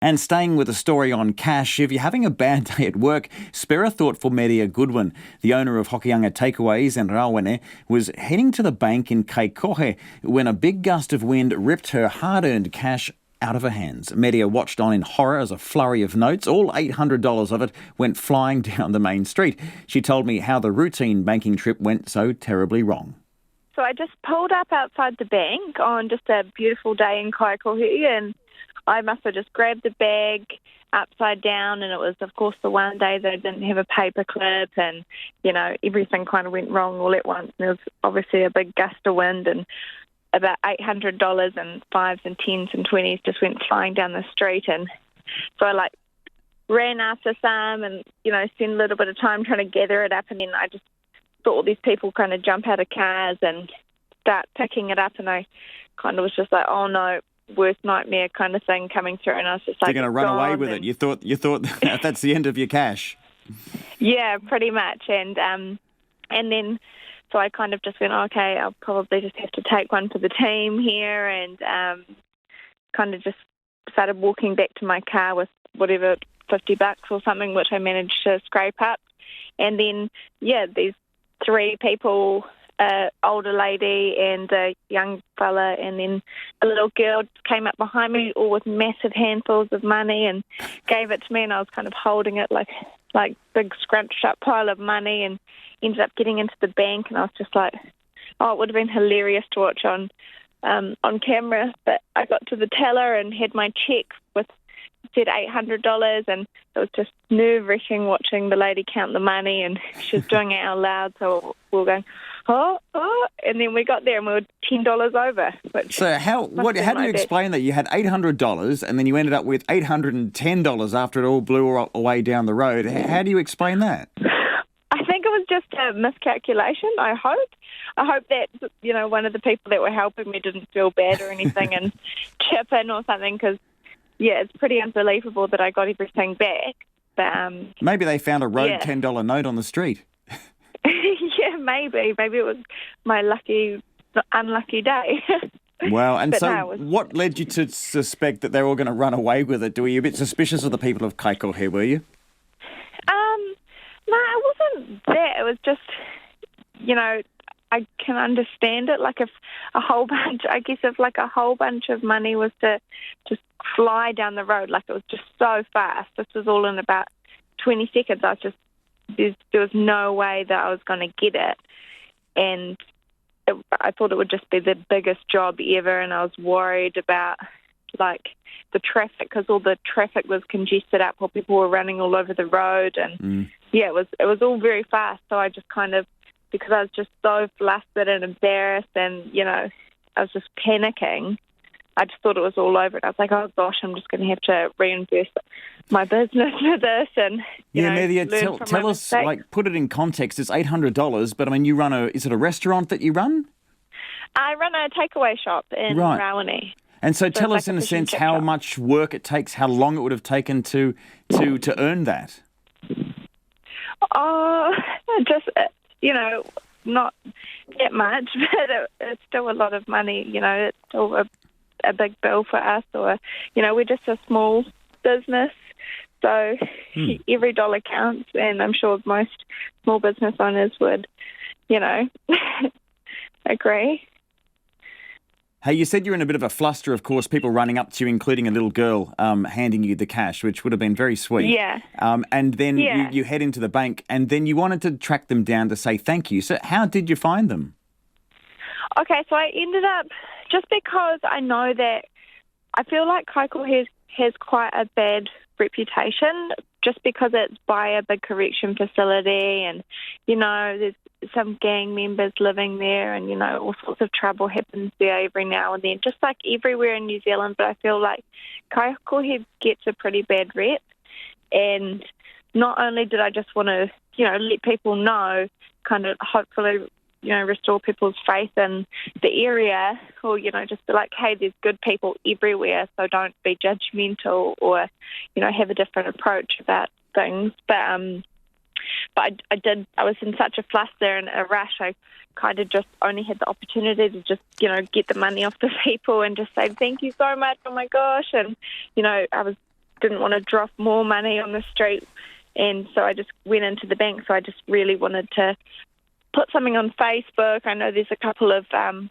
And staying with a story on cash, if you're having a bad day at work, spare a thought for Medea Goodwin. The owner of Hokianga Takeaways and Rawene was heading to the bank in Kaikohe when a big gust of wind ripped her hard-earned cash out of her hands. Medea watched on in horror as a flurry of notes, all $800 of it, went flying down the main street. She told me how the routine banking trip went so terribly wrong. So I just pulled up outside the bank on just a beautiful day in Kaikohe, and I must have just grabbed the bag upside down, and it was, of course, the one day that I didn't have a paper clip, and, everything kind of went wrong all at once. And there was obviously a big gust of wind, and about $800 and fives and tens and 20s just went flying down the street. And so I, ran after some and, spent a little bit of time trying to gather it up, and then I just saw all these people kind of jump out of cars and start picking it up, and I kind of was just like, oh, no, worst nightmare kind of thing coming through, and I was just like, you're going to run away with it. You thought that's the end of your cash. Yeah, pretty much. And then so I kind of just went, okay, I'll probably just have to take one for the team here, and kind of just started walking back to my car with whatever, $50 or something, which I managed to scrape up. And then these three people, older lady and a young fella, and then a little girl came up behind me, all with massive handfuls of money, and gave it to me, and I was kind of holding it like big scrunched up pile of money, and ended up getting into the bank, and I was just like, oh, it would have been hilarious to watch on camera. But I got to the teller and had my check with said $800, and it was just nerve-wracking watching the lady count the money, and she was doing it out loud, so we were going, oh, and then we got there and we were $10 over. So how do you explain that you had $800 and then you ended up with $810 after it all blew away down the road? How do you explain that? I think it was just a miscalculation, I hope. I hope that, one of the people that were helping me didn't feel bad or anything and chip in or something, because it's pretty unbelievable that I got everything back. But maybe they found a rogue $10 note on the street. Yeah, maybe. Maybe it was my unlucky day. Wow. And what led you to suspect that they were all going to run away with it? Were you a bit suspicious of the people of Kaikohe, were you? No, it wasn't that. It was just, I can understand it. Like if a whole bunch of money was to just fly down the road, like it was just so fast. This was all in about 20 seconds. There was no way that I was going to get it. And I thought it would just be the biggest job ever. And I was worried about the traffic, because all the traffic was congested up while people were running all over the road. And it was all very fast. So I just kind of, because I was just so flustered and embarrassed and, I was just panicking, I just thought it was all over. And I was like, oh gosh, I'm just going to have to reinvest my business with this. And, Medea, tell us, put it in context. It's $800, but I mean, is it a restaurant that you run? I run a takeaway shop in Rawene. And so tell us, in a sense, how much work it takes, how long it would have taken to earn that. Oh, just, not that much, but it's still a lot of money. It's still a big bill for us, or, we're just a small business. So every dollar counts, and I'm sure most small business owners would, agree. Hey, you said you're in a bit of a fluster, of course, people running up to you, including a little girl handing you the cash, which would have been very sweet. Yeah. And then you head into the bank, and then you wanted to track them down to say thank you. So how did you find them? Okay, so I ended up, just because I know that I feel like Kaikohe has quite a bad reputation, just because it's by a big correction facility, and, there's some gang members living there, and, all sorts of trouble happens there every now and then, just like everywhere in New Zealand. But I feel like Kaikohe gets a pretty bad rep, and not only did I just want to, let people know, kind of hopefully, restore people's faith in the area, or, just be like, hey, there's good people everywhere, so don't be judgmental or, have a different approach about things. But I was in such a fluster and a rush, I kind of just only had the opportunity to just, get the money off the people and just say, thank you so much, oh my gosh. And, I was didn't want to drop more money on the street, and so I just went into the bank. So I just really wanted to put something on Facebook. I know there's a couple of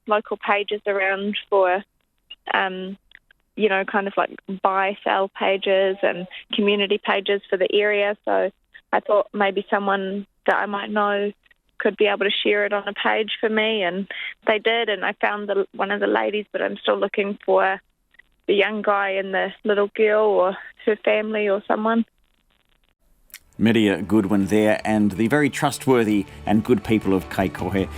local pages around for, kind of like buy-sell pages and community pages for the area. So I thought maybe someone that I might know could be able to share it on a page for me, and they did, and I found one of the ladies, but I'm still looking for the young guy and the little girl or her family or someone. Medea Goodwin there, and the very trustworthy and good people of Kaikohe.